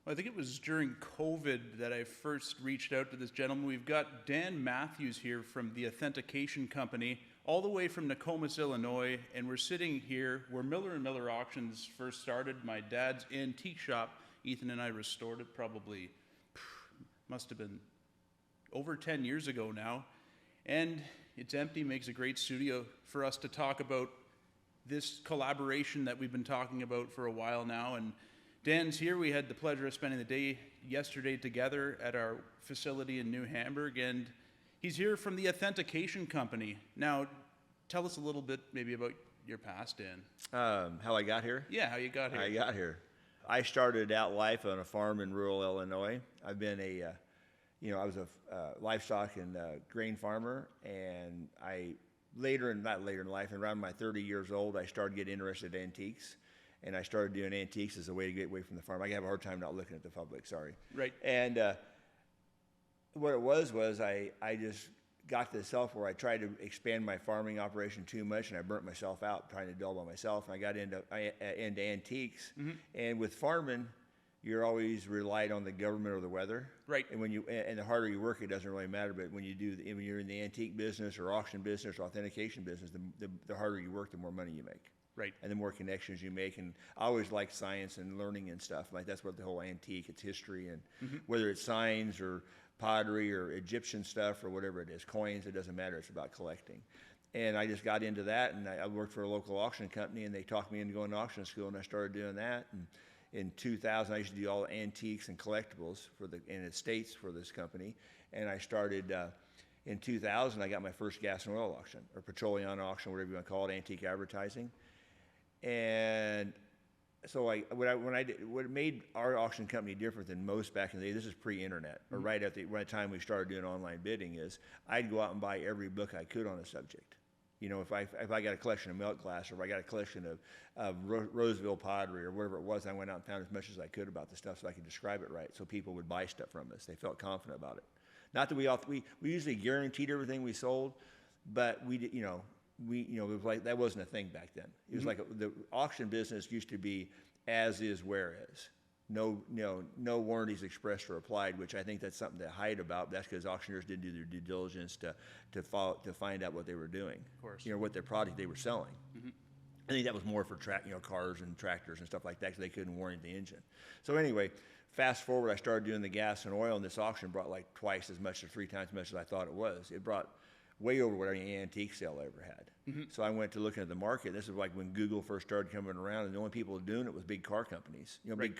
I think it was during COVID that I first reached out to this gentleman. We've got Dan Matthews here from the Authentication Company, all the way from Nokomis, Illinois, and we're sitting here where Miller & Miller Auctions first started, my dad's antique shop. Ethan and I restored it probably, must have been over 10 years ago now, and it's empty, makes a great studio for us to talk about this collaboration that we've been talking about for a while now. And Dan's here. We had the pleasure of spending the day yesterday together at our facility in New Hamburg, and he's here from the Authentication Company. Now, tell us a little bit maybe about your past, Dan. How I got here? Yeah, how you got here. I got here. I started out life on a farm in rural Illinois. I've been I was a livestock and grain farmer, and not later in life, around my 30 years old, I started getting interested in antiques. And I started doing antiques as a way to get away from the farm. I have a hard time not looking at the public, sorry. Right. And what it was I just got to the self where I tried to expand my farming operation too much, and I burnt myself out trying to do it all by myself. And I got into antiques. Mm-hmm. And with farming, you're always relied on the government or the weather. Right. And the harder you work, it doesn't really matter. But when you're in the antique business or auction business or authentication business, the harder you work, the more money you make. Right. And the more connections you make. And I always like science and learning and stuff. Like that's what the whole antique, it's history. And whether it's signs or pottery or Egyptian stuff or whatever it is, coins, it doesn't matter. It's about collecting. And I just got into that, and I worked for a local auction company, and they talked me into going to auction school, and I started doing that. And in 2000, I used to do all antiques and collectibles in the States for this company. And I started, in 2000, I got my first gas and oil auction, or petroleum auction, whatever you want to call it, antique advertising. And so what made our auction company different than most back in the day, this is pre-internet, or right at the time we started doing online bidding, is I'd go out and buy every book I could on a subject. You know, if I got a collection of milk glass, or if I got a collection of Roseville pottery, or whatever it was, I went out and found as much as I could about the stuff so I could describe it right, so people would buy stuff from us. They felt confident about it. Not that we usually guaranteed everything we sold, but it was like that wasn't a thing back then. It was like the auction business used to be as is, where is. No warranties expressed or applied, which I think that's something to hide about. That's because auctioneers didn't do their due diligence to find out what they were doing. Of course. What their product they were selling. Mm-hmm. I think that was more for cars and tractors and stuff like that, because they couldn't warrant the engine. So anyway, fast forward, I started doing the gas and oil, and this auction brought like twice as much or 3 times as much as I thought it was. It brought way over what any antique sale I ever had. Mm-hmm. So I went to looking at the market. This is like when Google first started coming around, and the only people doing it was big car companies, right. big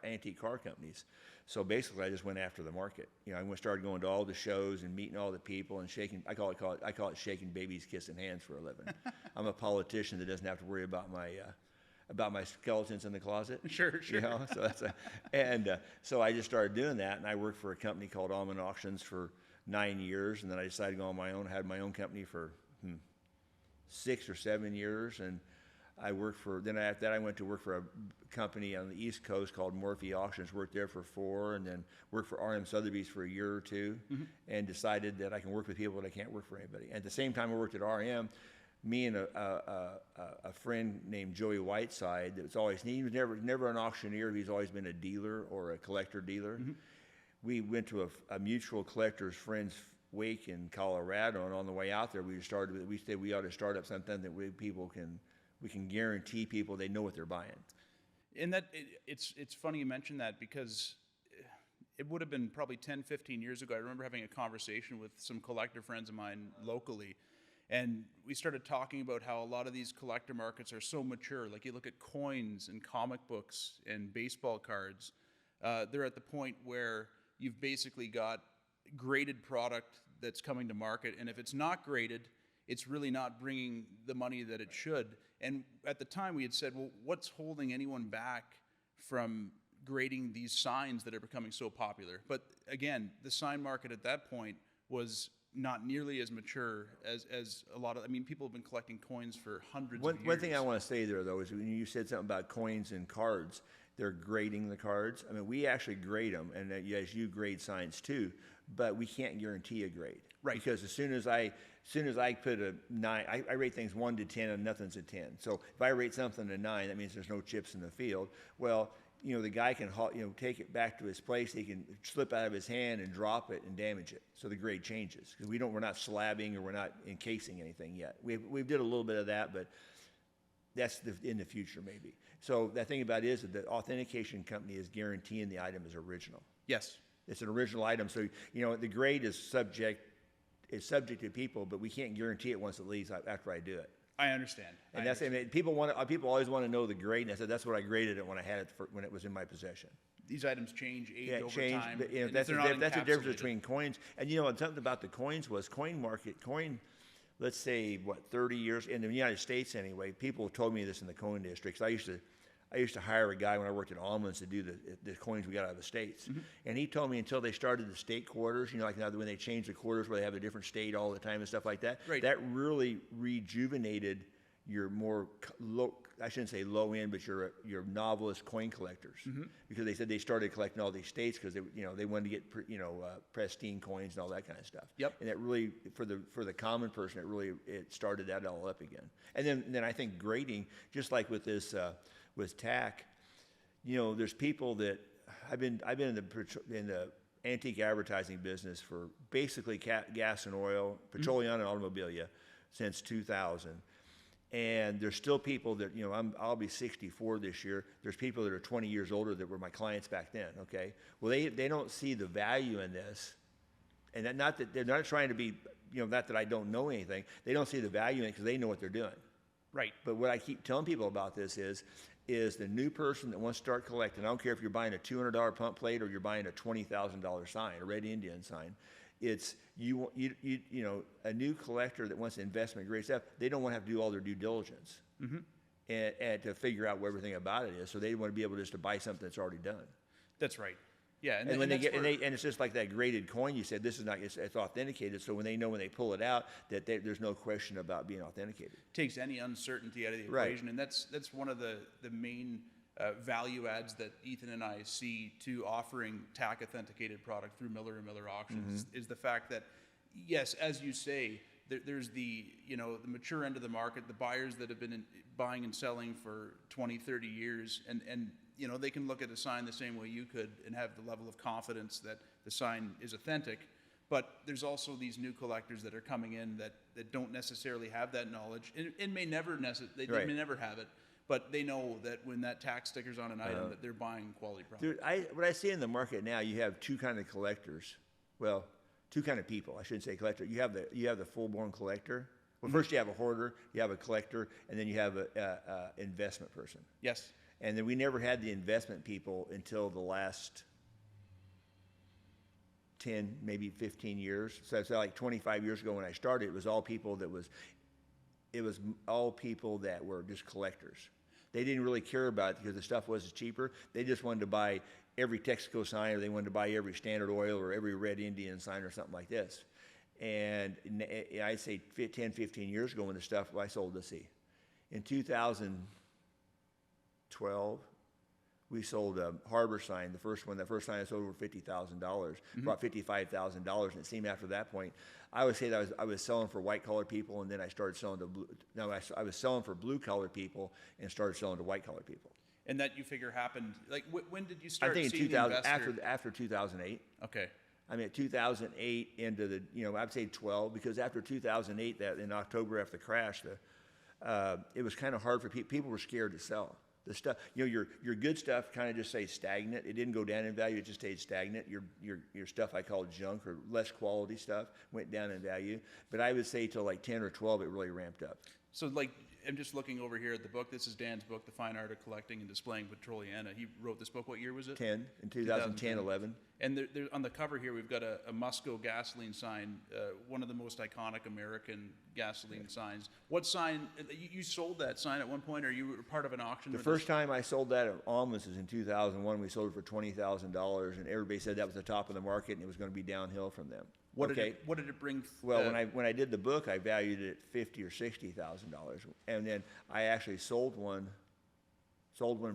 antique car companies. So basically, I just went after the market. I started going to all the shows and meeting all the people and shaking. I call it shaking babies, kissing hands for a living. I'm a politician that doesn't have to worry about my skeletons in the closet. Sure. So I just started doing that, and I worked for a company called Almond Auctions for 9 years, and then I decided to go on my own. I had my own company for 6 or 7 years, and after that I went to work for a company on the East Coast called Morphe Auctions, worked there for 4, and then worked for RM Sotheby's for a year or 2, and decided that I can work with people, but I can't work for anybody. At the same time I worked at RM, me and a friend named Joey Whiteside, he was never an auctioneer, he's always been a dealer or a collector dealer. Mm-hmm. We went to a mutual collector's friend's wake in Colorado, and on the way out there, we said we ought to start up something that we can guarantee people they know what they're buying. And it's funny you mention that, because it would have been probably 10, 15 years ago. I remember having a conversation with some collector friends of mine locally, and we started talking about how a lot of these collector markets are so mature. Like you look at coins and comic books and baseball cards, they're at the point where you've basically got graded product that's coming to market, and if it's not graded, it's really not bringing the money that it should. And at the time we had said, well, what's holding anyone back from grading these signs that are becoming so popular? But again, the sign market at that point was not nearly as mature as a lot of, people have been collecting coins for hundreds of years. One thing I want to say there, though, is when you said something about coins and cards, they're grading the cards. We actually grade them, and yes, you grade signs too, but we can't guarantee a grade. Right. Because as soon as I put a 9, I rate things 1 to 10, and nothing's a 10. So if I rate something a 9, that means there's no chips in the field. Well, the guy can take it back to his place. He can slip out of his hand and drop it and damage it. So the grade changes because we're not slabbing or we're not encasing anything yet. We did a little bit of that, but that's in the future maybe. So the thing about it is that the authentication company is guaranteeing the item is original. Yes. It's an original item. So, the grade is subject to people, but we can't guarantee it once it leaves after I do it. I understand. And people always want to know the grade, and I said that's what I graded it when I had it when it was in my possession. These items change, age over change, time. but, that's the difference between coins. And something about the coins was let's say 30 years in the United States anyway. People told me this in the coin industry because I used to hire a guy when I worked at Almonds to do the coins we got out of the states. Mm-hmm. And he told me until they started the state quarters, like now when they change the quarters where they have a different state all the time and stuff like that, right. That really rejuvenated your more low, I shouldn't say low end, but your novelist coin collectors. Mm-hmm. Because they said they started collecting all these states because they wanted to get pristine coins and all that kind of stuff. Yep. And that really for the common person it started that all up again. And then I think grading, just like with this with TAC, there's people that I've been in the antique advertising business for basically gas and oil, petroleum and automobilia since 2000. And there's still people that, I'll be 64 this year. There's people that are 20 years older that were my clients back then, okay? Well, they don't see the value in this. And not that they're not trying to be, not that I don't know anything. They don't see the value in it because they know what they're doing. Right. But what I keep telling people about this is the new person that wants to start collecting. I don't care if you're buying a $200 pump plate or you're buying a $20,000 sign, a red Indian sign. It's a new collector that wants investment grade stuff. They don't want to have to do all their due diligence and to figure out what everything about it is. So they want to be able just to buy something that's already done. That's right. Yeah, and when it's just like that graded coin. You said this is not it's authenticated. So when they pull it out, that there's no question about being authenticated. Takes any uncertainty out of the right. equation, and that's one of the main value adds that Ethan and I see to offering TAC authenticated product through Miller & Miller Auctions is the fact that yes, as you say, there's the mature end of the market, the buyers that have been buying and selling for 20, 30 years, and they can look at a sign the same way you could and have the level of confidence that the sign is authentic. But there's also these new collectors that are coming in that don't necessarily have that knowledge and may never they may never have it, but they know that when that TAC sticker's on an item that they're buying quality product. Dude, what I see in the market now, you have two kind of collectors. Well, two kind of people. I shouldn't say collector. You have the full-blown collector. Well, first you have a hoarder, you have a collector, and then you have a investment person. Yes. And then we never had the investment people until the last 10, maybe 15 years. So it's like 25 years ago when I started, it was all people that were just collectors. They didn't really care about it because the stuff was cheaper. They just wanted to buy every Texaco sign, or they wanted to buy every Standard Oil or every Red Indian sign or something like this. And I'd say 10, 15 years ago when the stuff I sold, let's see, in 2012, we sold a Harbor sign, the first sign I sold over $50,000, brought $55,000, and it seemed after that point, I would say that I was selling for white-collar people, and then I started selling to I was selling for blue-collar people and started selling to white-collar people. And that you figure happened, like when did you start I think seeing in 2000, the investor? after 2008. Okay. I mean, 2008 into the, I'd say 12, because after 2008, that in October after the crash, it was kind of hard for people. People were scared to sell. The stuff, your good stuff kind of just stayed stagnant. It didn't go down in value. It just stayed stagnant. Your stuff I call junk or less quality stuff went down in value. But I would say till like 10 or 12, it really ramped up. So like, I'm just looking over here at the book. This is Dan's book, The Fine Art of Collecting and Displaying Petroliana. He wrote this book. What year was it? 10, in 2010, 11. And there, on the cover here, we've got a Musco gasoline sign, one of the most iconic American gasoline signs. What sign, you sold that sign at one point, or you were part of an auction? The first time I sold that at Almonds was in 2001. We sold it for $20,000, and everybody said that was the top of the market, and it was going to be downhill from them. What did it bring? Well, when I did the book, I valued it at $50,000 or $60,000, and then I actually sold one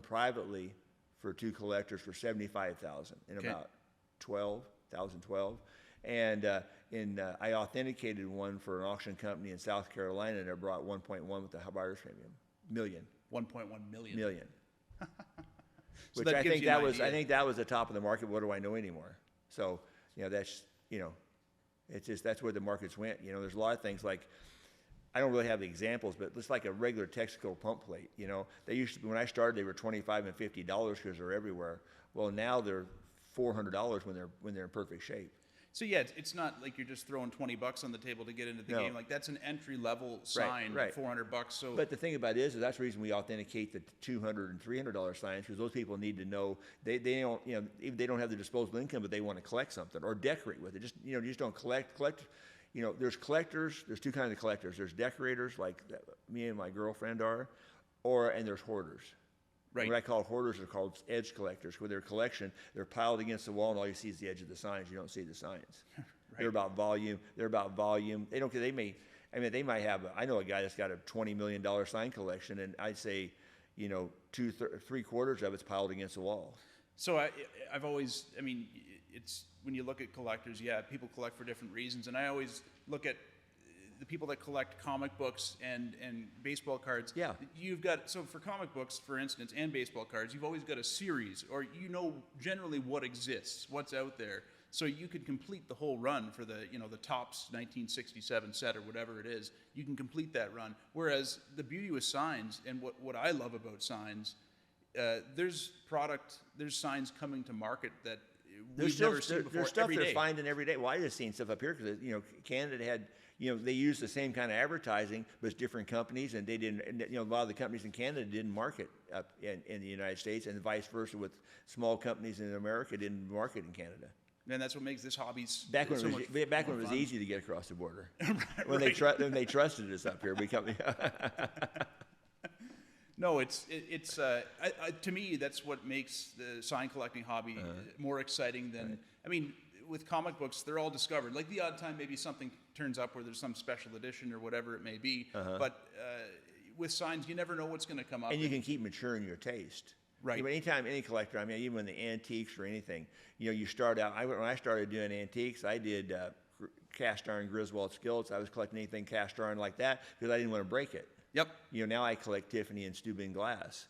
privately for two collectors for $75,000 in about 2012, and I authenticated one for an auction company in South Carolina, and I brought 1.1 with the buyer's premium, million. 1.1 million. Million. So which that I gives think you an that was, I idea. think that was the top of the market. What do I know anymore? So, that's, it's just, that's where the markets went. There's a lot of things like, I don't really have the examples, but it's like a regular Texaco pump plate. They used to, when I started, they were $25 and $50 because they're everywhere. Well, now they're $400 when they're in perfect shape. So yeah, it's not like you're just throwing $20 on the table to get into the No. game. Like that's an entry level sign, right. $400. So But the thing about it is that's the reason we authenticate the $200 and $300 signs, because those people need to know they don't, if they don't have the disposable income, but they want to collect something or decorate with it. Just you just don't collect. There's collectors. There's two kinds of collectors. There's decorators, like me and my girlfriend are, and there's hoarders. right. What I call hoarders are called edge collectors. With their collection, they're piled against the wall, and all you see is the edge of the signs. You don't see the signs. Right. They're about volume. They don't. They may. I mean, they might have. I know a guy that's got a $20 million sign collection, and I'd say, three quarters of it's piled against the wall. So I've always, I mean, it's when you look at collectors, yeah, people collect for different reasons, and I always look at the people that collect comic books and baseball cards. Yeah. You've got, so for comic books, for instance, and baseball cards, you've always got a series, or generally what exists, what's out there. So you could complete the whole run for the Topps 1967 set or whatever it is. You can complete that run. Whereas the beauty with signs, and what I love about signs, there's signs coming to market that we've never seen before. There's stuff every they're day. finding every day. Well, I just seen stuff up here because Canada had, they use the same kind of advertising, but it's different companies, and they didn't. And, a lot of the companies in Canada didn't market up in the United States, and vice versa with small companies in America didn't market in Canada. And that's what makes this hobby Back when so it was, much more it was fun. easy to get across the border. When They trusted us up here. No, it's to me that's what makes the sign collecting hobby more exciting than I mean, with comic books, they're all discovered. Like the odd time maybe something turns up where there's some special edition or whatever it may be. But with signs, you never know what's going to come up. And you can keep maturing your taste. Right. Anytime any collector, I mean, even in the antiques or anything, you start out. When I started doing antiques, I did cast iron Griswold skillets. I was collecting anything cast iron like that because I didn't want to break it. Yep. Now I collect Tiffany and Steuben glass.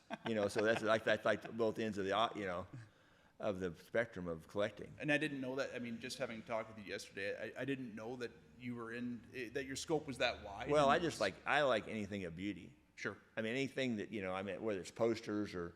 So that's like both ends of the of the spectrum of collecting. And I didn't know that. I mean, just having talked with you yesterday, I didn't know that you were that your scope was that wide. Well, I like anything of beauty. Sure. I mean, anything that whether it's posters or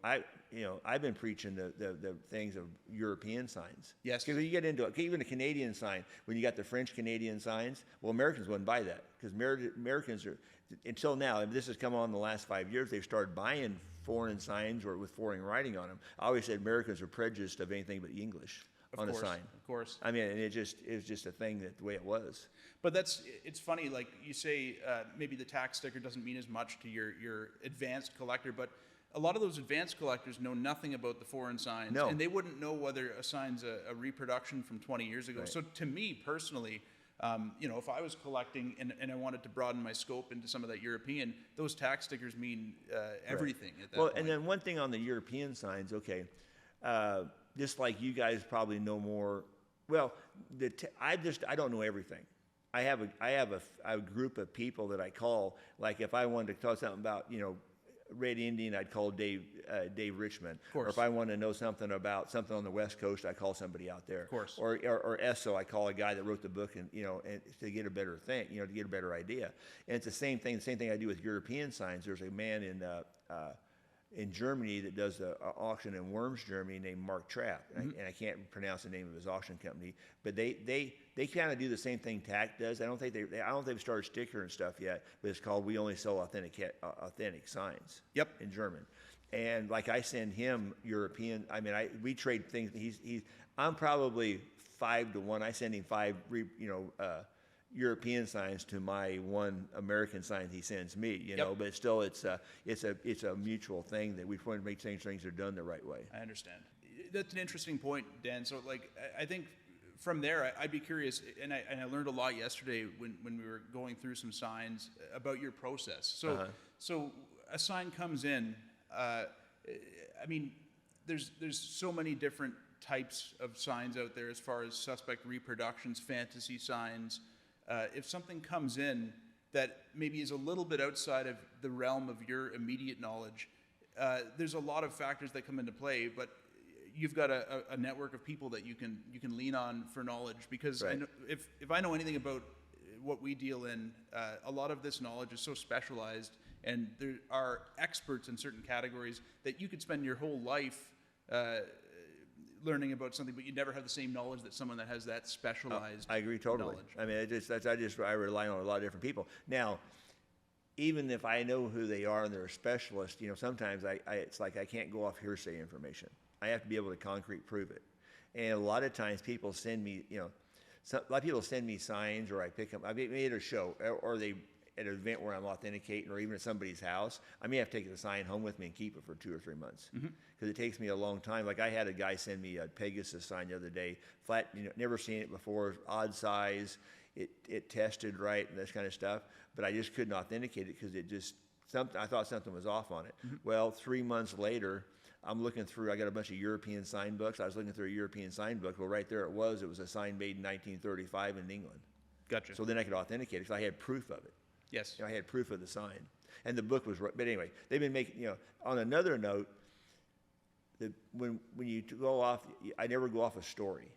I've been preaching the things of European signs. Yes. Because you get into it, even a Canadian sign, when you got the French Canadian signs, well, Americans wouldn't buy that because Americans are, until now, and this has come on in the last 5 years, they've started buying foreign signs or with foreign writing on them. I always said Americans are prejudiced of anything but English on a sign. Of course. I mean, and it was just a thing that the way it was. But it's funny, like you say, maybe the TAC sticker doesn't mean as much to your advanced collector, but a lot of those advanced collectors know nothing about the foreign signs, No. and they wouldn't know whether a sign's a reproduction from 20 years ago. Right. So to me personally, if I was collecting and I wanted to broaden my scope into some of that European, those TAC stickers mean everything at that point. And then one thing on the European signs, okay, just like you guys probably know more. Well, I don't know everything. I have a group of people that I call. Like if I wanted to talk something about Red Indian, I'd call Dave Richmond. Of course. Or if I want to know something about something on the West Coast, I call somebody out there. Of course. Or Esso, I call a guy that wrote the book, and and to get a better thing, to get a better idea. And it's the same thing. The same thing I do with European signs. There's a man in Germany that does an auction in Worms, Germany, named Mark Trapp, and I can't pronounce the name of his auction company, but they kind of do the same thing TAC does. I don't think they've started sticker and stuff yet, but it's called We Only Sell Authentic Signs. Yep. In German, and like I send him European. I mean, we trade things. I'm probably 5 to 1. I send him 5 European signs to my 1 American sign he sends me, Yep. but still it's a mutual thing that we want to make things are done the right way. I understand. That's an interesting point, Dan. So I think from there, I'd be curious, and I learned a lot yesterday when we were going through some signs about your process. So so a sign comes in. I mean, there's so many different types of signs out there as far as suspect reproductions, fantasy signs. If something comes in that maybe is a little bit outside of the realm of your immediate knowledge, there's a lot of factors that come into play, but you've got a network of people that you can lean on for knowledge, because Right. I know, if I know anything about what we deal in, a lot of this knowledge is so specialized, and there are experts in certain categories that you could spend your whole life learning about something, but you never have the same knowledge that someone that has that specialized I agree totally. knowledge. I mean, I rely on a lot of different people. Now, even if I know who they are and they're a specialist, sometimes it's like I can't go off hearsay information. I have to be able to concrete prove it. And a lot of times people send me, a lot of people send me signs, or I pick them. I may at a show, or they at an event where I'm authenticating, or even at somebody's house. I may have to take the sign home with me and keep it for 2 or 3 months, because it takes me a long time. Like I had a guy send me a Pegasus sign the other day, flat, never seen it before, odd size. It tested right and this kind of stuff, but I just couldn't authenticate it because I thought something was off on it. Well, 3 months later, I'm looking through, I got a bunch of European sign books. I was looking through a European sign book. Well, right there it was a sign made in 1935 in England. Gotcha. So then I could authenticate it because I had proof of it. Yes. I had proof of the sign. And the book was right. But anyway, they've been making, on another note, when you go off, I never go off a story.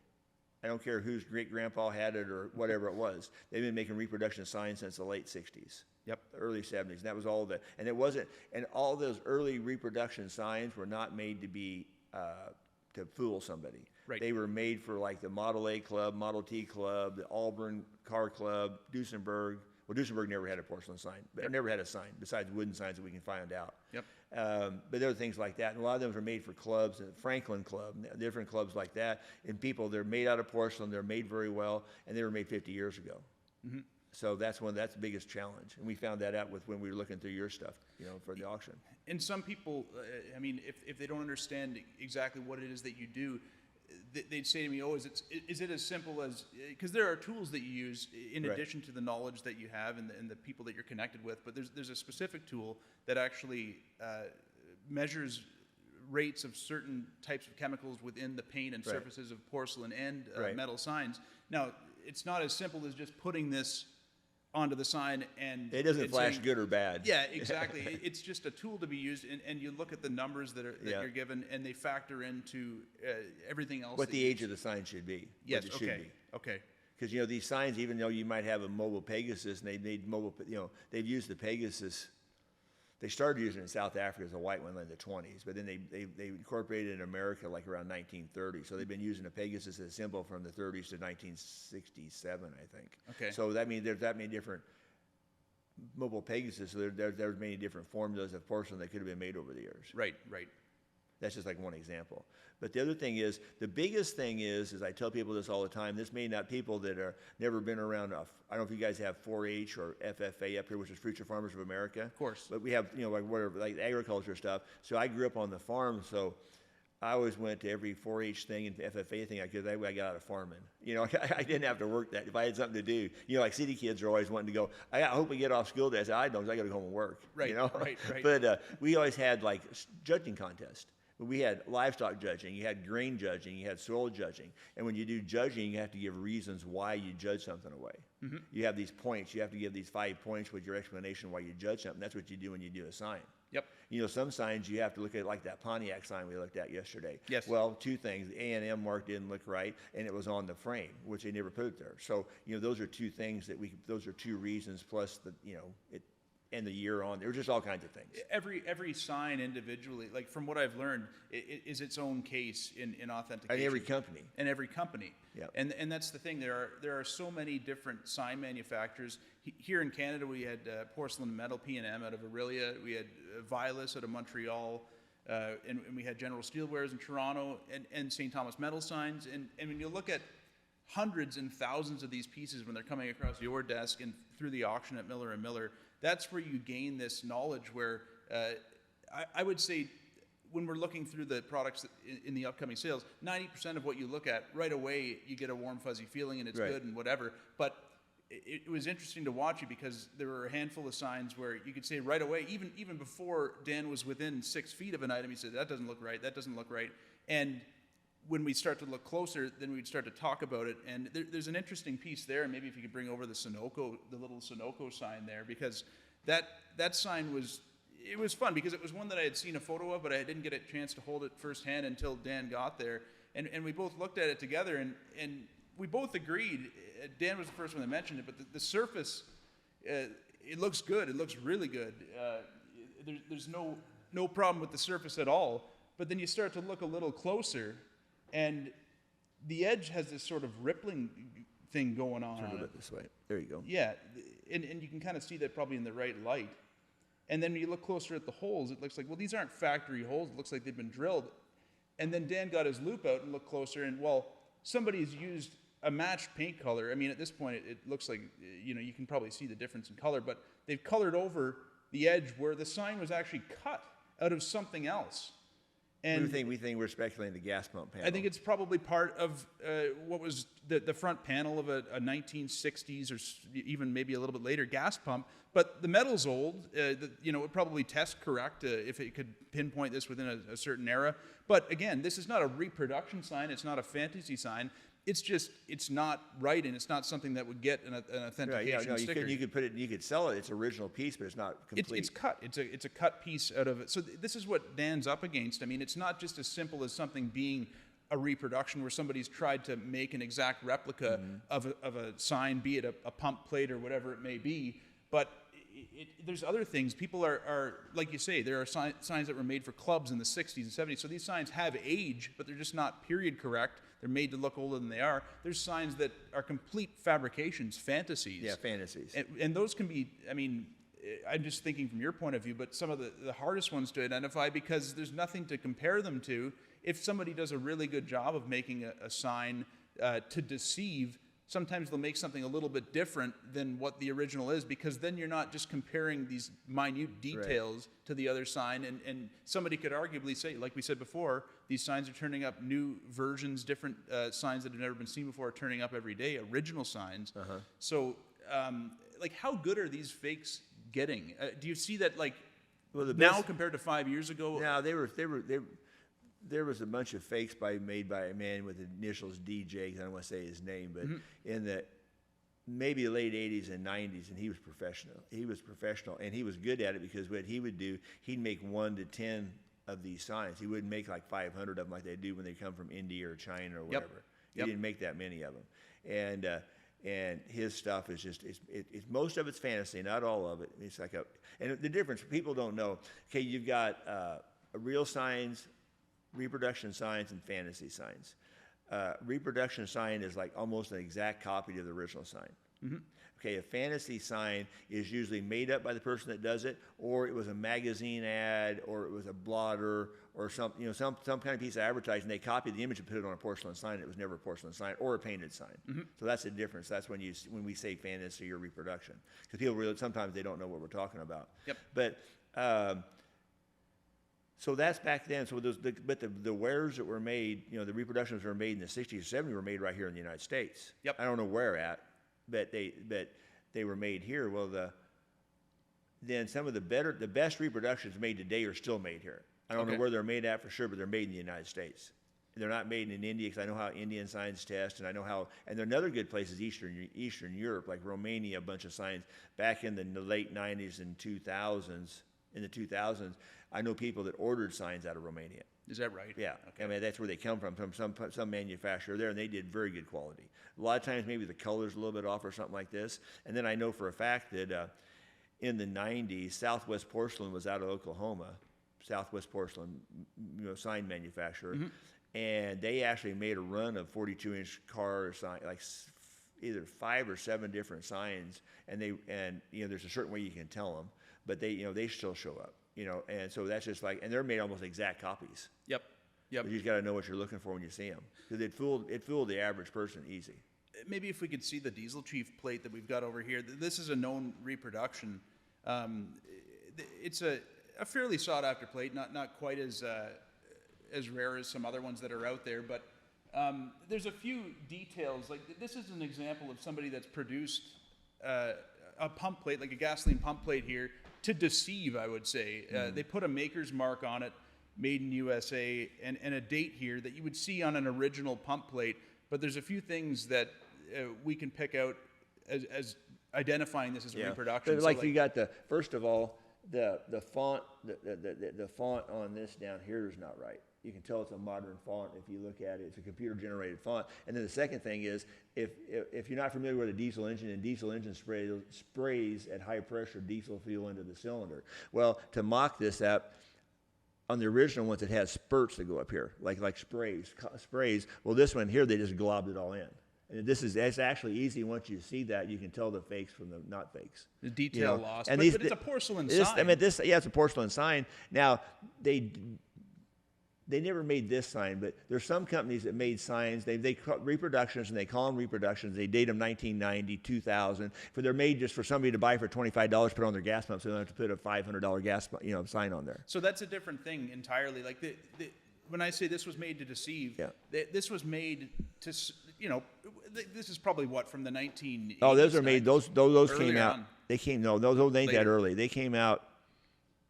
I don't care whose great-grandpa had it or whatever it was. They've been making reproduction signs since the late 60s. Yep. Early 70s. And that was all and it wasn't, and all those early reproduction signs were not made to be, to fool somebody. Right. They were made for like the Model A Club, Model T Club, the Auburn Car Club, Duesenberg. Well, Duesenberg never had a porcelain sign, but never had a sign besides wooden signs that we can find out. Yep. But there are things like that, and a lot of them are made for clubs, Franklin Club, different clubs like that. And people, they're made out of porcelain, they're made very well, and they were made 50 years ago. So that's the biggest challenge, and we found that out when we were looking through your stuff, for the auction. And some people, I mean, if they don't understand exactly what it is that you do, they'd say to me, "Oh, is it as simple as?" Because there are tools that you use in addition to the knowledge that you have and the people that you're connected with. But there's a specific tool that actually measures rates of certain types of chemicals within the paint and surfaces of porcelain and metal signs. Now, it's not as simple as just putting this onto the sign and it doesn't flash good or bad. Yeah, exactly. It's just a tool to be used, and you look at the numbers that you're given, and they factor into everything else. What the age of the sign should be. Yes. What it should be. Okay. Because these signs, even though you might have a mobile Pegasus, and they made mobile, they've used the Pegasus. They started using it in South Africa as a white one in the 20s, but then they incorporated it in America like around 1930. So they've been using a Pegasus as a symbol from the 30s to 1967, I think. Okay. So that means there's that many different mobile Pegasus. So there's many different formulas of porcelain that could have been made over the years. Right. That's just like one example. But the other thing is, the biggest thing is I tell people this all the time, this may not, people that are never been around, I don't know if you guys have 4-H or FFA up here, which is Future Farmers of America. Of course. But we have, like agriculture stuff. So I grew up on the farm, so I always went to every 4-H thing and FFA thing I could. That way I got out of farming. I didn't have to work that. If I had something to do, like city kids are always wanting to go, I hope we get off school day. I said, I don't, I got to go home and work. Right. But we always had like judging contests. We had livestock judging, you had grain judging, you had soil judging. And when you do judging, you have to give reasons why you judge something away. You have these points. You have to give these 5 points with your explanation why you judge something. That's what you do when you do a sign. Yep. Some signs you have to look at, like that Pontiac sign we looked at yesterday. Yes. Well, 2 things. The A&M mark didn't look right, and it was on the frame, which they never put it there. So, those are 2 things those are 2 reasons, plus and the year on. There were just all kinds of things. Every sign individually, like from what I've learned, is its own case in authentication. And every company. And every company. Yep. And that's the thing. There are so many different sign manufacturers. Here in Canada, we had Porcelain and Metal P&M out of Aurelia. We had Vilas out of Montreal. And we had General Steelwares in Toronto and St. Thomas Metal Signs. And when you look at hundreds and thousands of these pieces when they're coming across your desk and through the auction at Miller & Miller, that's where you gain this knowledge where I would say when we're looking through the products in the upcoming sales, 90% of what you look at right away, you get a warm, fuzzy feeling and it's good and whatever. But it was interesting to watch you because there were a handful of signs where you could say right away, even before Dan was within 6 feet of an item, he said, that doesn't look right, that doesn't look right. And when we start to look closer, then we'd start to talk about it. And there's an interesting piece there, and maybe if you could bring over the little Sunoco sign there, because that sign was, it was fun because it was one that I had seen a photo of, but I didn't get a chance to hold it firsthand until Dan got there. And we both looked at it together, and we both agreed. Dan was the first one that mentioned it, but the surface, it looks good. It looks really good. There's no problem with the surface at all. But then you start to look a little closer, and the edge has this sort of rippling thing going on. Turn a little bit this way. There you go. Yeah, and you can kind of see that probably in the right light. And then when you look closer at the holes, it looks like, well, these aren't factory holes. It looks like they've been drilled. And then Dan got his loop out and looked closer, and, well, somebody's used a matched paint color. I mean, at this point, it looks like, you can probably see the difference in color, but they've colored over the edge where the sign was actually cut out of something else. And we think we're speculating the gas pump panel. I think it's probably part of what was the front panel of a 1960s or even maybe a little bit later gas pump. But the metal's old. It would probably test correct if it could pinpoint this within a certain era. But again, this is not a reproduction sign. It's not a fantasy sign. It's just, it's not right, and it's not something that would get an authentication sticker. You could put it, you could sell it. It's original piece, but it's not complete. It's cut. It's a cut piece out of it. So this is what Dan's up against. I mean, it's not just as simple as something being a reproduction where somebody's tried to make an exact replica of a sign, be it a pump plate or whatever it may be. But there's other things. People are like you say, there are signs that were made for clubs in the 60s and 70s. So these signs have age, but they're just not period correct. They're made to look older than they are. There's signs that are complete fabrications, fantasies. Yeah, fantasies. And those can be, I mean, I'm just thinking from your point of view, but some of the hardest ones to identify because there's nothing to compare them to. If somebody does a really good job of making a sign to deceive, sometimes they'll make something a little bit different than what the original is, because then you're not just comparing these minute details to the other sign. And somebody could arguably say, like we said before, these signs are turning up new versions, different signs that have never been seen before are turning up every day, original signs. So, how good are these fakes getting? Do you see that, now compared to 5 years ago? No, there was a bunch of fakes made by a man with the initials DJ. I don't want to say his name, but in the maybe late 80s and 90s, and he was professional. And he was good at it because what he would do, he'd make 1 to 10 of these signs. He wouldn't make like 500 of them like they do when they come from India or China or whatever. He didn't make that many of them. And his stuff is just, it's most of it's fantasy, not all of it. It's like and the difference, people don't know, okay, you've got real signs, reproduction signs, and fantasy signs. Reproduction sign is like almost an exact copy of the original sign. Okay, a fantasy sign is usually made up by the person that does it, or it was a magazine ad, or it was a blotter, or some kind of piece of advertising. They copied the image and put it on a porcelain sign. It was never a porcelain sign or a painted sign. So that's the difference. That's when we say fantasy or reproduction, because people really sometimes they don't know what we're talking about. But so that's back then. So the wares that were made, the reproductions that were made in the 60s or 70s were made right here in the United States. I don't know where at, but they were made here. Well, then some of the best reproductions made today are still made here. I don't know where they're made at for sure, but they're made in the United States. They're not made in India, because I know how Indian signs test, and I know how. And there are another good places, Eastern Europe, like Romania, a bunch of signs back in the late 90s and 2000s. In the 2000s, I know people that ordered signs out of Romania. Is that right? Yeah. Okay. I mean, that's where they come from some manufacturer there, and they did very good quality. A lot of times, maybe the color's a little bit off or something like this. And then I know for a fact that in the 90s, Southwest Porcelain was out of Oklahoma. Southwest Porcelain, sign manufacturer, and they actually made a run of 42-inch car sign, like either 5 or 7 different signs, and there's a certain way you can tell them, but they still show up, and so that's just and they're made almost exact copies. But you just got to know what you're looking for when you see them, because it fooled the average person easy. Maybe if we could see the Diesel Chief plate that we've got over here. This is a known reproduction. It's a fairly sought-after plate, not quite as rare as some other ones that are out there, but there's a few details. Like this is an example of somebody that's produced a pump plate, like a gasoline pump plate here, to deceive, I would say. They put a maker's mark on it, made in USA, and a date here that you would see on an original pump plate, but there's a few things that we can pick out as identifying this as a reproduction. But you got first of all, the font the font on this down here is not right. You can tell it's a modern font if you look at it. It's a computer generated font. And then the second thing is if you're not familiar with a diesel engine, and diesel engine sprays at high pressure diesel fuel into the cylinder. Well, to mock this up, on the original ones it has spurts that go up here, like sprays. Well, this one here they just globbed it all in. And it's actually easy. Once you see that, you can tell the fakes from the not fakes. The detail lost, and but it's a porcelain sign. I mean, it's a porcelain sign. Now, they never made this sign, but there's some companies that made signs. They call reproductions, and they call them reproductions. They date them 1990, 2000. They're made just for somebody to buy for $25, put on their gas pump, so they don't have to put a $500 gas sign on there. So that's a different thing entirely. Like when I say this was made to deceive, this was made to, this is probably what, from the 1980s? Oh, those are made. Those came out. On. They came those ain't that early. They came out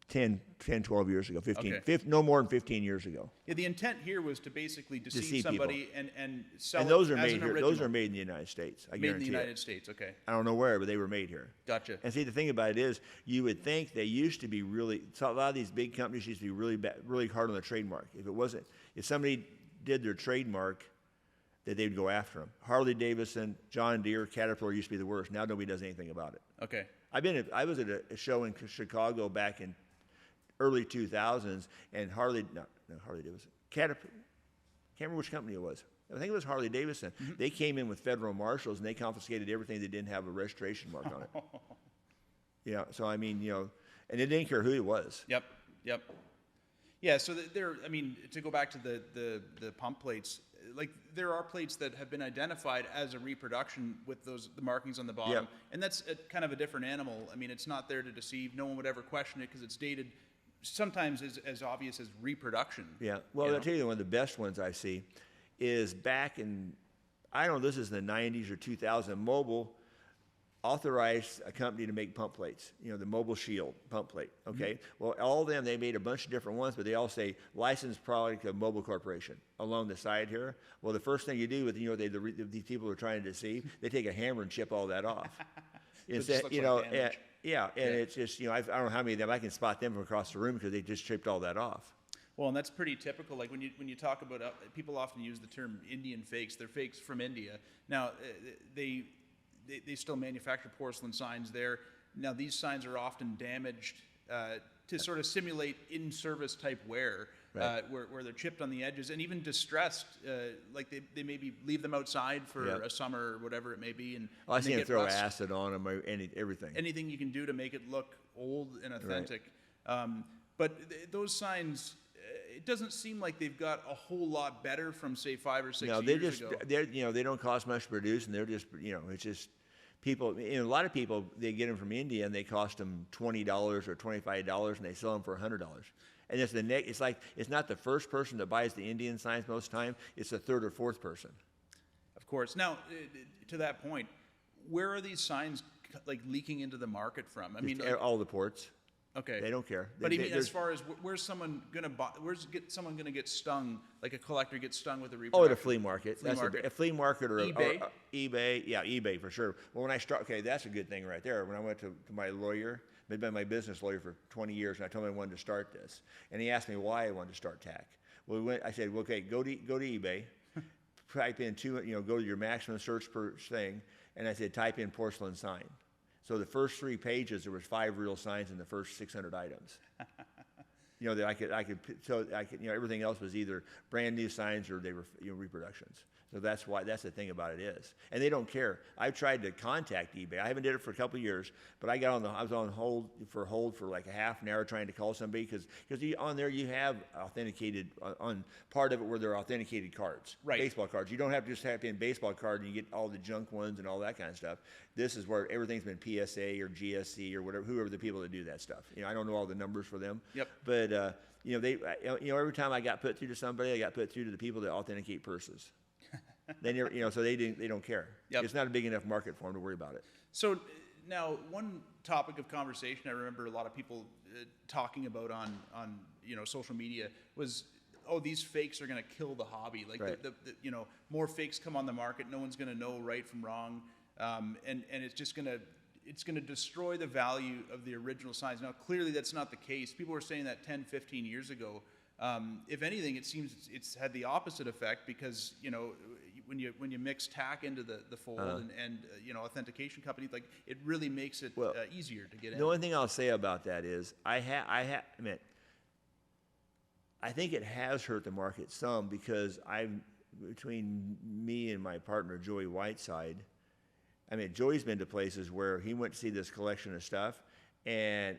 10, 12 years ago, 15, no more than 15 years ago. Yeah, the intent here was to basically deceive somebody and sell and those it are as made an here. original. Those are made in the United States. I guarantee Made in the United it. States, okay. I don't know where, but they were made here. Gotcha. And see, the thing about it is, you would think they used to be really. So a lot of these big companies used to be really hard on the trademark. If somebody did their trademark, that they'd go after them. Harley Davidson, John Deere, Caterpillar used to be the worst. Now nobody does anything about it. Okay. I was at a show in Chicago back in early 2000s, and Harley Davidson, Caterpillar, can't remember which company it was. I think it was Harley Davidson. Mm-hmm. They came in with federal marshals, and they confiscated everything that didn't have a registration mark on it. Yeah, so I mean, and they didn't care who it was. Yep. Yeah, so to go back to the pump plates, like there are plates that have been identified as a reproduction with the markings on the bottom, and that's kind of a different animal. I mean, it's not there to deceive. No one would ever question it because it's dated sometimes as obvious as reproduction. Yeah, well, I'll tell you one of the best ones I see is back in, I don't know, this is in the 90s or 2000, Mobil authorized a company to make pump plates, the Mobile Shield pump plate, okay? Mm-hmm. Well, all of them, they made a bunch of different ones, but they all say licensed product of Mobil Corporation along the side here. Well, the first thing you do with, these people are trying to deceive, they take a hammer and chip all that off. It's that, and it's just, I don't know how many of them, I can spot them from across the room because they just chipped all that off. Well, and that's pretty typical. Like when you talk about, people often use the term Indian fakes. They're fakes from India. Now, they still manufacture porcelain signs there. Now, these signs are often damaged to sort of simulate in-service type wear, right. Where they're chipped on the edges and even distressed, like they maybe leave them outside for a summer or whatever it may be. And I see them throw acid on them or everything. Anything you can do to make it look old and authentic. Right. But those signs, it doesn't seem like they've got a whole lot better from, say, 5 or 6 years ago. They don't cost much to produce, and they're just, it's just people. A lot of people, they get them from India, and they cost them $20 or $25, and they sell them for $100. And it's like it's not the first person that buys the Indian signs most of the time; it's the third or fourth person. Of course. Now, to that point, where are these signs like leaking into the market from? I mean, all the ports. Okay. They don't care. But as far as where's someone gonna buy? Someone gonna get stung? Like a collector gets stung with a reproduction? Oh, at a flea market. A flea market or eBay. eBay, yeah, eBay for sure. Well, when I that's a good thing right there. When I went to my lawyer, I'd been my business lawyer for 20 years, and I told him I wanted to start this, and he asked me why I wanted to start TAC. Well, I said, well, okay, go to eBay, type in go to your maximum search per thing, and I said type in porcelain sign. So the first 3 pages, there was 5 real signs in the first 600 items. That I could, everything else was either brand new signs or they were, reproductions. So that's the thing about it is. And they don't care. I've tried to contact eBay. I haven't did it for a couple of years, but I was on hold for like a half an hour trying to call somebody because on there you have authenticated, on part of it where they're authenticated cards, right. Baseball cards. You don't have to just type in baseball card and you get all the junk ones and all that kind of stuff. This is where everything's been PSA or GSC or whatever, whoever the people that do that stuff. I don't know all the numbers for them. Yep. But they, every time I got put through to somebody, I got put through to the people that authenticate purses. They never, so they don't care. Yep. It's not a big enough market for them to worry about it. So now, one topic of conversation I remember a lot of people talking about on social media was, these fakes are going to kill the hobby. Like right. More fakes come on the market, no one's going to know right from wrong, and it's just going to it's going to destroy the value of the original signs. Now, clearly that's not the case. People were saying that 10, 15 years ago. If anything, it seems it's had the opposite effect because, you know, when you mix TAC into the fold and you know, authentication companies, like, it really makes it easier to get in. The only thing I'll say about that is I think it has hurt the market some because between me and my partner, Joey Whiteside, I mean, Joey's been to places where he went to see this collection of stuff, and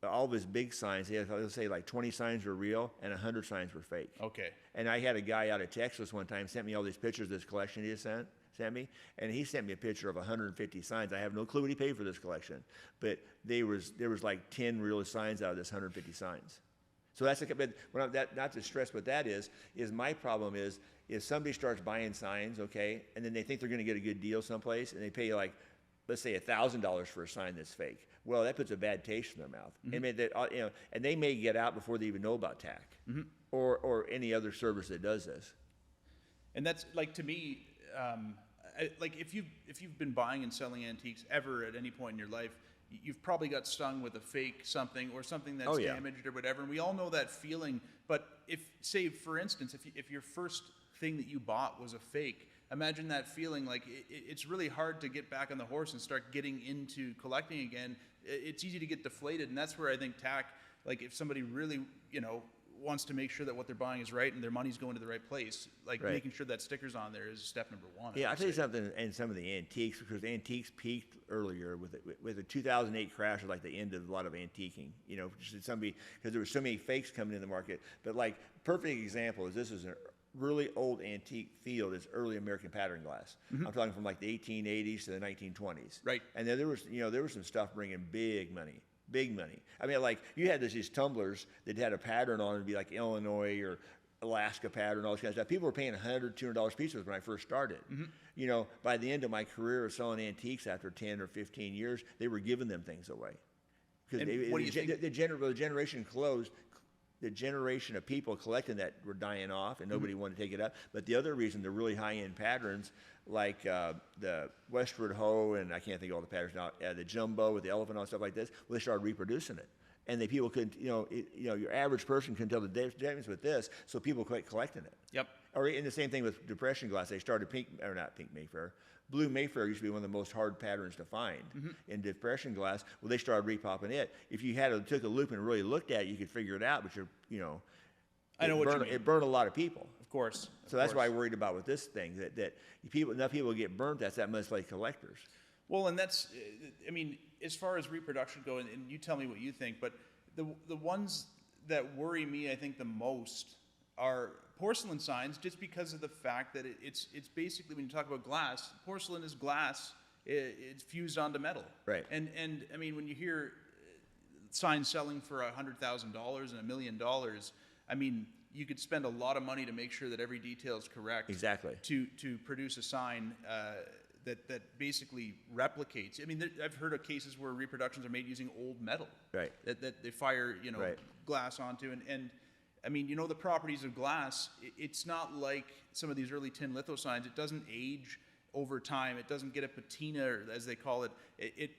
all of his big signs, let's say like 20 signs were real and 100 signs were fake. Okay. And I had a guy out of Texas one time sent me all these pictures of this collection he sent me, and he sent me a picture of 150 signs. I have no clue what he paid for this collection, but there was like 10 real signs out of this 150 signs. So that's not to stress what that is my problem is if somebody starts buying signs, okay, and then they think they're going to get a good deal someplace, and they pay like, let's say $1,000 for a sign that's fake. Well, that puts a bad taste in their mouth. Mm-hmm. And they may get out before they even know about TAC mm-hmm. or any other service that does this. And that's like, to me, like if you've been buying and selling antiques ever at any point in your life, you've probably got stung with a fake something or something that's damaged or whatever. And we all know that feeling. But if, say, for instance, if your first thing that you bought was a fake, imagine that feeling. Like it's really hard to get back on the horse and start getting into collecting again. It's easy to get deflated. And that's where I think TAC, like if somebody really, you know, wants to make sure that what they're buying is right and their money's going to the right place, like making sure that sticker's on there is step number one. Yeah, I'll tell you something, and some of the antiques, because antiques peaked earlier with the 2008 crash was like the end of a lot of antiquing, you know, because there were so many fakes coming in the market. But like, perfect example is this is a really old antique field is early American pattern glass. Mm-hmm. I'm talking from like the 1880s to the 1920s. Right. And then there was some stuff bringing big money. Big money. I mean, like, you had these tumblers that had a pattern on it, be like Illinois or Alaska pattern, all this kind of stuff. People were paying $100, $200 pieces when I first started. Mm-hmm. You know, by the end of my career of selling antiques after 10 or 15 years, they were giving them things away. Because the generation closed. The generation of people collecting that were dying off, and nobody wanted to take it up. But the other reason, the really high-end patterns, like the Westward Ho, and I can't think of all the patterns now, the Jumbo with the elephant on, stuff like this, well, they started reproducing it. And the people couldn't, your average person couldn't tell the difference with this, so people quit collecting it. Yep. Or in the same thing with depression glass, they started Blue Mayfair used to be one of the most hard patterns to find in depression glass. Well, they started repopping it. If you took a loop and really looked at it, you could figure it out, but it burned a lot of people. Of course. So that's why I worried about with this thing, that enough people get burnt, that much like collectors. Well, and that's, I mean, as far as reproduction go, and you tell me what you think, but the ones that worry me, I think, the most are porcelain signs, just because of the fact that it's basically, when you talk about glass, porcelain is glass, it's fused onto metal. Right. And I mean, when you hear signs selling for $100,000 and $1 million, I mean, you could spend a lot of money to make sure that every detail is correct. Exactly. To produce a sign that basically replicates. I mean, I've heard of cases where reproductions are made using old metal. Right. That they fire, glass onto, and I mean, the properties of glass, it's not like some of these early tin litho signs. It doesn't age over time. It doesn't get a patina, as they call it. It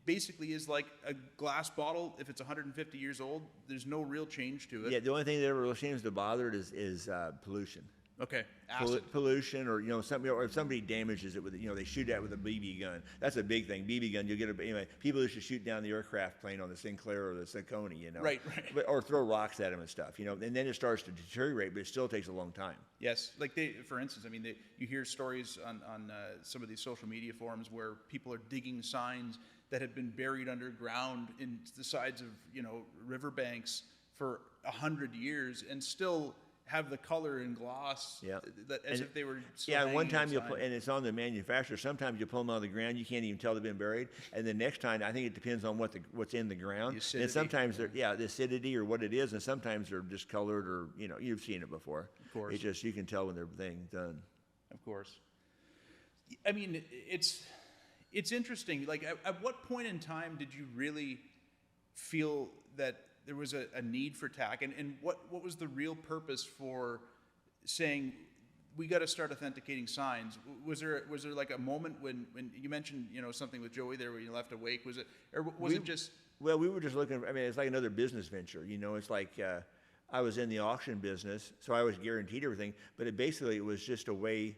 basically is like a glass bottle. If it's 150 years old, there's no real change to it. Yeah, the only thing that ever seems to bother it is pollution. Okay, acid. Pollution, or or if somebody damages it with they shoot at with a BB gun. That's a big thing. BB gun, you'll get people used to shoot down the aircraft plane on the Sinclair or the Saucony, Right. Or throw rocks at them and stuff, and then it starts to deteriorate, but it still takes a long time. Yes, like for instance, I mean, you hear stories on some of these social media forums where people are digging signs that had been buried underground in the sides of riverbanks for 100 years and still have the color and gloss as if they were still and one time and it's on the manufacturer. Sometimes you pull them out of the ground, you can't even tell they've been buried. And the next time, I think it depends on what's in the ground. The and sometimes the acidity or what it is, and sometimes they're discolored, or you've seen it before. Of course. It just, you can tell when they're done. Of course. I mean, it's interesting. Like, at what point in time did you really feel that there was a need for TAC, and what was the real purpose for saying we got to start authenticating signs. Was there like a moment when you mentioned, you know, something with Joey there where you left a wake? Was it, or was it just? Well, we were just looking. I mean, it's like another business venture. You know, it's like I was in the auction business, so I was guaranteed everything. But it was just a way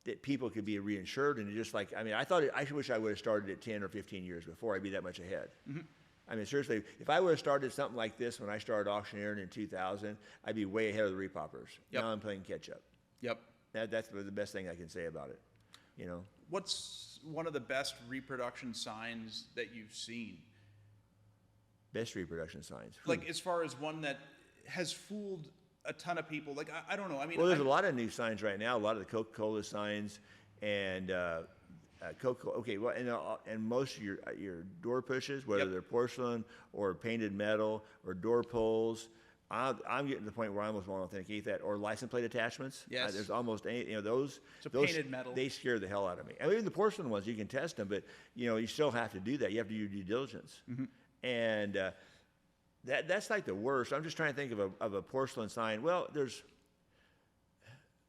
that people could be reinsured, and just like, I mean, I wish I would have started it 10 or 15 years before. I'd be that much ahead. Mm-hmm. I mean, seriously, if I would have started something like this when I started auctioneering in 2000, I'd be way ahead of the repoppers. Yep. Now I'm playing catch up. Yep. That's the best thing I can say about it. You know. What's one of the best reproduction signs that you've seen? Best reproduction signs. Like, as far as one that has fooled a ton of people. Like, I don't know. I mean, well, there's a lot of new signs right now. A lot of the Coca-Cola signs and Coca. Okay, well, and most of your door pushes, whether they're porcelain or painted metal or door pulls. I'm getting to the point where I almost want to authenticate that, or license plate attachments. Yes. There's almost any, you know, those painted metal. They scare the hell out of me. I mean, even the porcelain ones, you can test them, but you know, you still have to do that. You have to do your due diligence. Mm-hmm. And that's like the worst. I'm just trying to think of a porcelain sign. Well, there's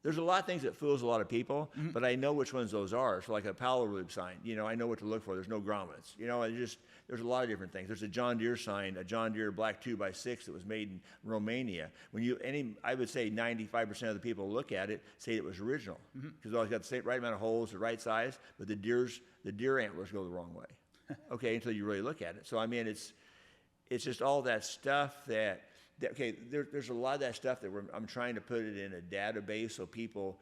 a lot of things that fools a lot of people, mm-hmm. but I know which ones those are. So like a power loop sign, you know, I know what to look for. There's no grommets. You know, there's a lot of different things. There's a John Deere sign, a John Deere black 2x6 that was made in Romania. I would say 95% of the people who look at it say it was original because mm-hmm. It's got the right amount of holes, the right size, but the deer antlers go the wrong way. Okay, until you really look at it. So I mean, it's just all that stuff that there's a lot of that stuff that I'm trying to put it in a database so people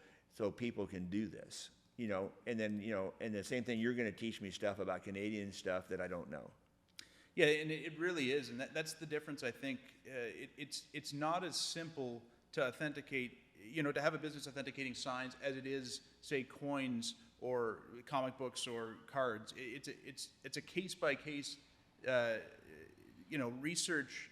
can do this, you know, and then, you know, and the same thing, you're going to teach me stuff about Canadian stuff that I don't know. Yeah, and it really is, and that's the difference. I think it's not as simple to authenticate, you know, to have a business authenticating signs as it is, say, coins or comic books or cards. It's a case by case, you know, research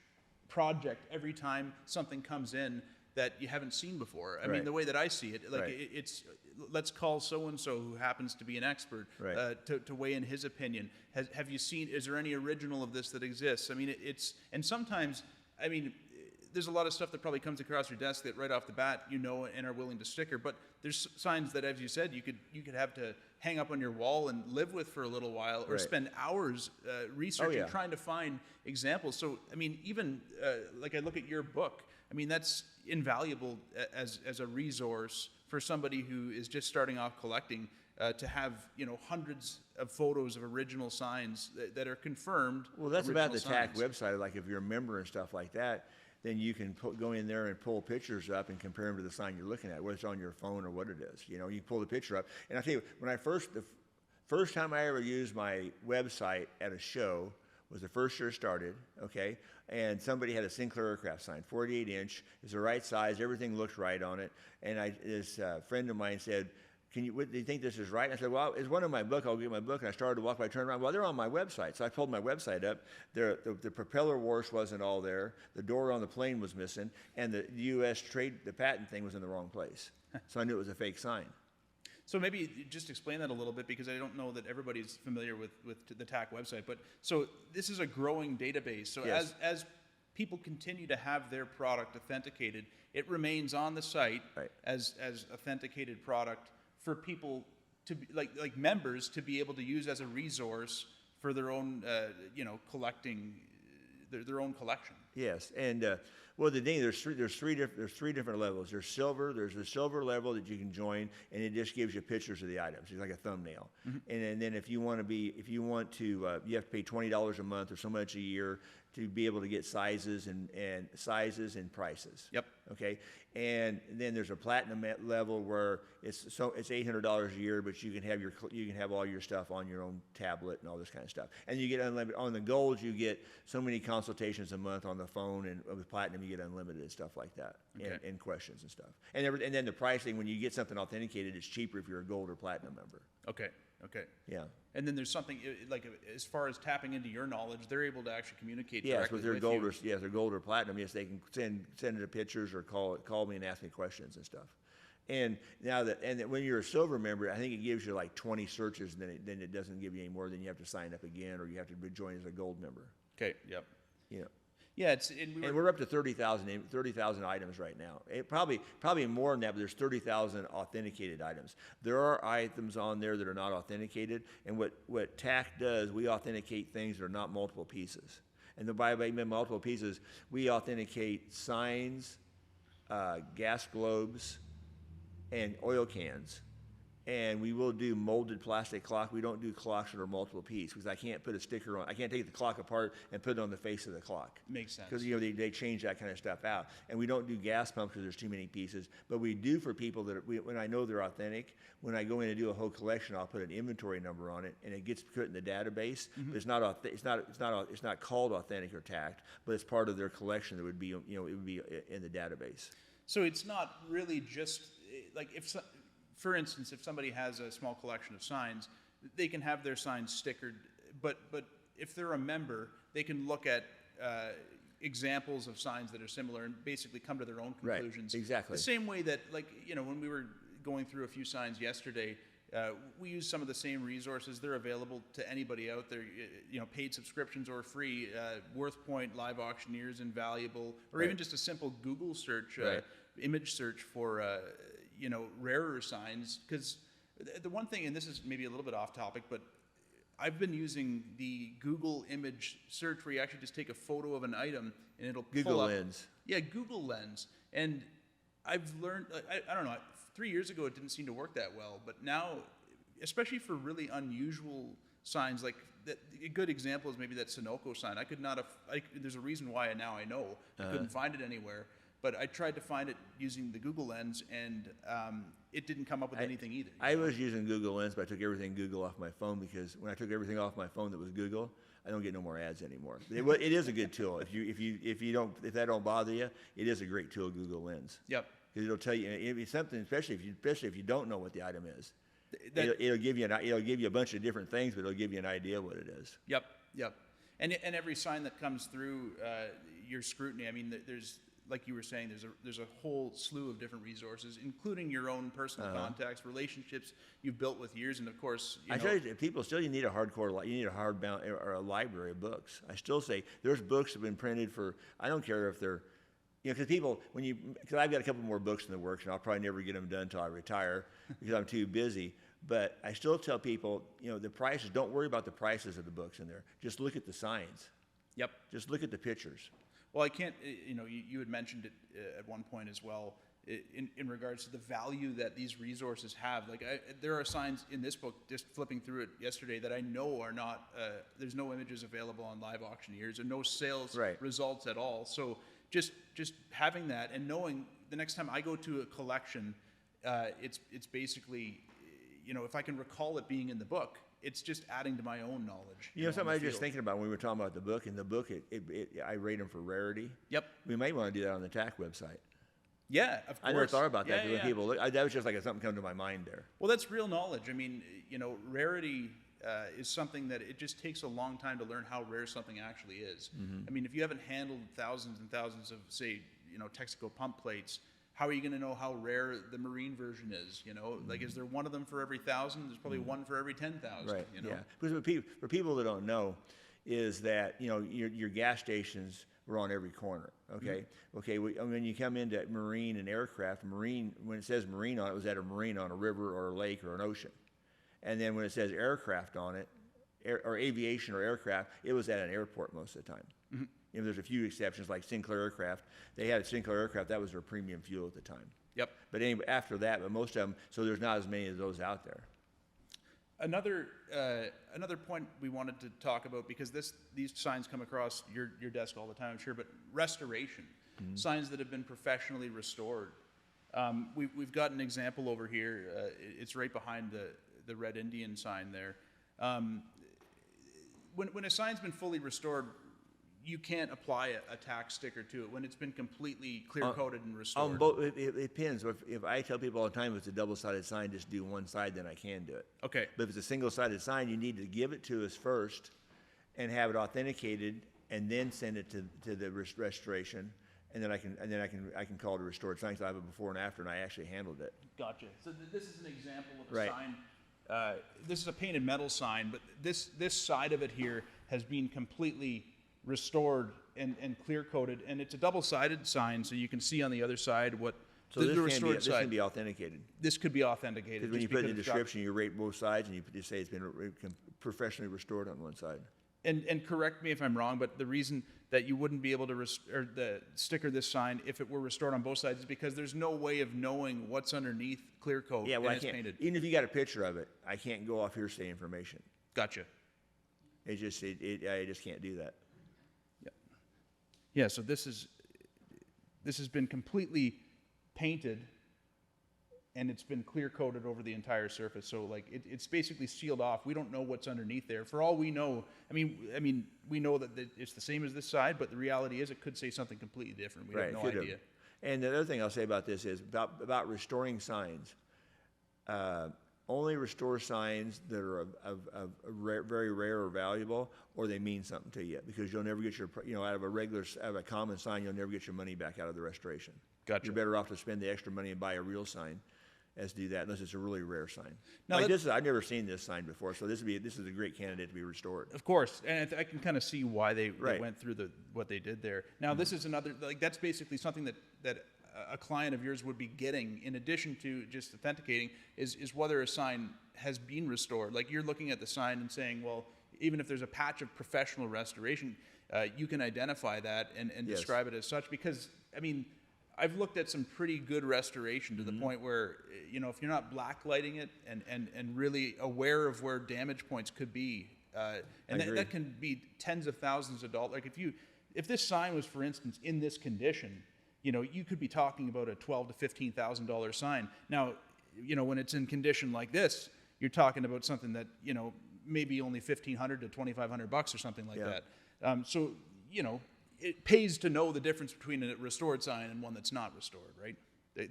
project every time something comes in that you haven't seen before. I mean, the way that I see it, like it's let's call so-and-so who happens to be an expert to weigh in his opinion. Have you seen, is there any original of this that exists? I mean, and sometimes, I mean, there's a lot of stuff that probably comes across your desk that right off the bat you know and are willing to sticker, but there's signs that, as you said, you could have to hang up on your wall and live with for a little while, or spend hours researching, trying to find examples. So, I mean, even like I look at your book, I mean, that's invaluable as a resource for somebody who is just starting off collecting, to have, you know, hundreds of photos of original signs that are confirmed. Well, that's about the TAC website. Like if you're a member and stuff like that, then you can go in there and pull pictures up and compare them to the sign you're looking at, whether it's on your phone or what it is. You know, you pull the picture up. And I tell you, when the first time I ever used my website at a show was the first year it started, okay? And somebody had a Sinclair Aircraft sign, 48-inch. It's the right size. Everything looked right on it. And this friend of mine said, do you think this is right? And I said, well, it's one in my book. I'll get my book. And I started to walk by, turned around. Well, they're on my website. So I pulled my website up. The propeller wash wasn't all there. The door on the plane was missing. And the U.S. the patent thing was in the wrong place. So I knew it was a fake sign. So maybe just explain that a little bit, because I don't know that everybody's familiar with the TAC website. But so this is a growing database. So as people continue to have their product authenticated, it remains on the site as authenticated product for people to be, like members, to be able to use as a resource for their own, you know, collecting their own collection. Yes, and well, there's three different levels. There's silver. There's the silver level that you can join, and it just gives you pictures of the items. It's like a thumbnail. Mm-hmm. And then if you want to, you have to pay $20 a month or so much a year to be able to get sizes and sizes and prices. Yep. Okay. And then there's a platinum level where it's $800 a year, but you can have all your stuff on your own tablet and all this kind of stuff. And you get unlimited. On the gold, you get so many consultations a month on the phone, and with platinum, you get unlimited stuff like that, and questions and stuff. And then the pricing, when you get something authenticated, it's cheaper if you're a gold or platinum member. Okay. Yeah. And then there's something like, as far as tapping into your knowledge, they're able to actually communicate directly with their with gold you. They're gold or platinum. Yes, they can send it pictures or call me and ask me questions and stuff. And now when you're a silver member, I think it gives you like 20 searches, and then it doesn't give you any more. Then you have to sign up again, or you have to join as a gold member. Okay. Yep. Yeah. Yeah, it's and And we're up to 30,000 items right now. Probably more than that, but there's 30,000 authenticated items. There are items on there that are not authenticated, and what TAC does, we authenticate things that are not multiple pieces. And by multiple pieces, we authenticate signs, gas globes, and oil cans. And we will do molded plastic clock. We don't do clocks that are multiple pieces because I can't put a sticker on. I can't take the clock apart and put it on the face of the clock. Makes sense. Because they change that kind of stuff out. And we don't do gas pumps because there's too many pieces. But we do for people that when I know they're authentic. When I go in and do a whole collection, I'll put an inventory number on it, and it gets put in the database. But it's not called authentic or tagged, but it's part of their collection that would be it would be in the database. So it's not really just like for instance, if somebody has a small collection of signs, they can have their signs stickered, but if they're a member, they can look at examples of signs that are similar and basically come to their own conclusions. Right, exactly. The same way that, like, when we were going through a few signs yesterday, we use some of the same resources. They're available to anybody out there, paid subscriptions or free, WorthPoint, Live Auctioneers, Invaluable, or even just a simple Google search, image search for rarer signs. Because the one thing, and this is maybe a little bit off topic, but I've been using the Google image search where you actually just take a photo of an item and it'll pull up. Google Lens. Yeah, Google Lens. And I've learned, I don't know, 3 years ago it didn't seem to work that well, but now, especially for really unusual signs, like a good example is maybe that Sunoco sign. I could not have, there's a reason why now I know. I couldn't find it anywhere. But I tried to find it using the Google Lens, and it didn't come up with anything either. I was using Google Lens, but I took everything Google off my phone because when I took everything off my phone that was Google, I don't get no more ads anymore. It is a good tool. If that don't bother you, it is a great tool, Google Lens. Yep. Because it'll tell you, it'll be something, especially if you don't know what the item is. It'll give you a bunch of different things, but it'll give you an idea what it is. Yep. And every sign that comes through your scrutiny, I mean, there's, like you were saying, there's a whole slew of different resources, including your own personal contacts, relationships you've built with years, and of course, I tell you, people still, you need a hardbound or a library of books. I still say there's books that have been printed for, I don't care if they're, because because I've got a couple more books in the works, and I'll probably never get them done until I retire because I'm too busy. But I still tell people, the prices, don't worry about the prices of the books in there. Just look at the signs. Yep. Just look at the pictures. Well, I can't, you had mentioned it at one point as well, in regards to the value that these resources have. Like, there are signs in this book, just flipping through it yesterday, that I know are not, there's no images available on Live Auctioneers and no sales results at all. So just having that and knowing the next time I go to a collection, it's basically, if I can recall it being in the book, it's just adding to my own knowledge. Something I was just thinking about when we were talking about the book. In the book, I rate them for rarity. Yep. We may want to do that on the TAC website. Yeah, of course. I never thought about that. When people look, that was just like something come to my mind there. Well, that's real knowledge. I mean, rarity is something that it just takes a long time to learn how rare something actually is. Mm-hmm. I mean, if you haven't handled thousands and thousands of, say, Texaco pump plates, how are you going to know how rare the marine version is? Like, is there one of them for every 1,000? There's probably one for every 10,000. Right. Yeah. Because for people that don't know, is that your gas stations were on every corner. Okay. Mm-hmm. Okay. When you come into marine and aircraft, when it says marine on it, was at a marine on a river or a lake or an ocean, and then when it says aircraft on it, or aviation or aircraft, it was at an airport most of the time. Mm-hmm. There's a few exceptions, like Sinclair Aircraft. They had a Sinclair Aircraft, that was their premium fuel at the time. Yep. But anyway, after that, but most of them, so there's not as many of those out there. Another point we wanted to talk about, because these signs come across your desk all the time, I'm sure, but restoration, signs that have been professionally restored. We've got an example over here. It's right behind the Red Indian sign there. When a sign's been fully restored, you can't apply a TAC sticker to it when it's been completely clear-coated and restored. It depends. If I tell people all the time if it's a double-sided sign, just do one side, then I can do it. Okay. But if it's a single-sided sign, you need to give it to us first and have it authenticated, and then send it to the restoration, and then I can call it a restored sign. So I have a before and after, and I actually handled it. Gotcha. So this is an example of a sign. This is a painted metal sign, but this side of it here has been completely restored and clear coated, and it's a double-sided sign, so you can see on the other side what So the this restored can side. be authenticated. This could be authenticated. Because when you just put in the because it's got- description, you rate both sides, and you just say it's been professionally restored on one side. And correct me if I'm wrong, but the reason that you wouldn't be able to sticker this sign if it were restored on both sides is because there's no way of knowing what's underneath clear coat Yeah, well, and I it's can't. painted. Even if you got a picture of it, I can't go off hearsay information. Gotcha. I just can't do that. Yeah, so this has been completely painted, and it's been clear coated over the entire surface. So like it's basically sealed off. We don't know what's underneath there. For all we know, I mean, we know that it's the same as this side, but the reality is it could say something completely different. We have no could have. idea. And the other thing I'll say about this is about restoring signs. Only restore signs that are of very rare or valuable, or they mean something to you, because you'll never get your, out of a common sign, you'll never get your money back out of the restoration. Gotcha. You're better off to spend the extra money and buy a real sign as do that, unless it's a really rare sign. Now Like this, I've never seen this sign before, so this is a great candidate to be restored. Of course, and I can kind of see why they Right. went through what they did there. Now, this is another, like, that's basically something that a client of yours would be getting in addition to just authenticating is whether a sign has been restored. Like, you're looking at the sign and saying, well, even if there's a patch of professional restoration, you can identify that and Yes. describe it as such. Because, I mean, I've looked at some pretty good restoration to the point where, if you're not blacklighting it and really aware of where damage points could be, and that can be tens of thousands of dollars. Like if this sign was, for instance, in this condition, you could be talking about a $12,000 to $15,000 sign. Now, when it's in condition like this, you're talking about something that, maybe only $1,500 to $2,500 or something like that. So, it pays to know the difference between a restored sign and one that's not restored, right?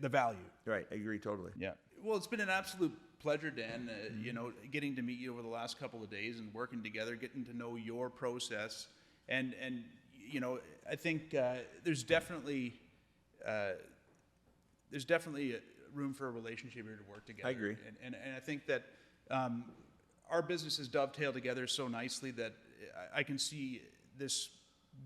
The value. Right, I agree totally. Yeah. Well, it's been an absolute pleasure, Dan, getting to meet you over the last couple of days and working together, getting to know your process. And I think there's definitely room for a relationship here to work together. I agree. And I think that our businesses dovetail together so nicely that I can see this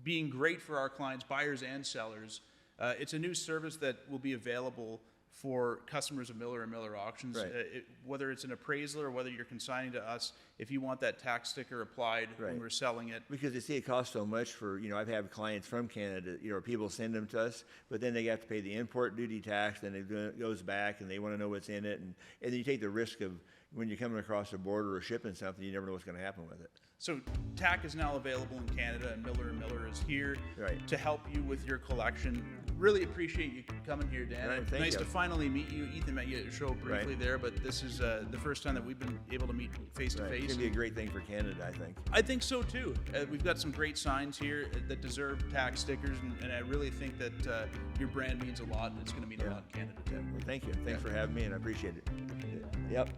being great for our clients, buyers and sellers. It's a new service that will be available for customers of Miller & Miller Auctions. Right. Whether it's an appraisal or whether you're consigning to us, if you want that tax sticker applied when we're selling it. Because you see, it costs so much for, I've had clients from Canada, people send them to us, but then they have to pay the import duty tax, then it goes back and they want to know what's in it. And then you take the risk of when you're coming across the border or shipping something, you never know what's going to happen with it. So TAC is now available in Canada, and Miller & Miller is here to help you with your collection. Really appreciate you coming here, Dan. Right, thank nice you. to finally meet you. Ethan met you at your show briefly there, but this is the first time that we've been able to meet face to It's face. going to be a great thing for Canada, I think. I think so too. We've got some great signs here that deserve TAC stickers, and I really think that your brand means a lot, and it's going to mean a lot in Canada too. Well, thank you. Thanks for having me, and I appreciate it. Yep.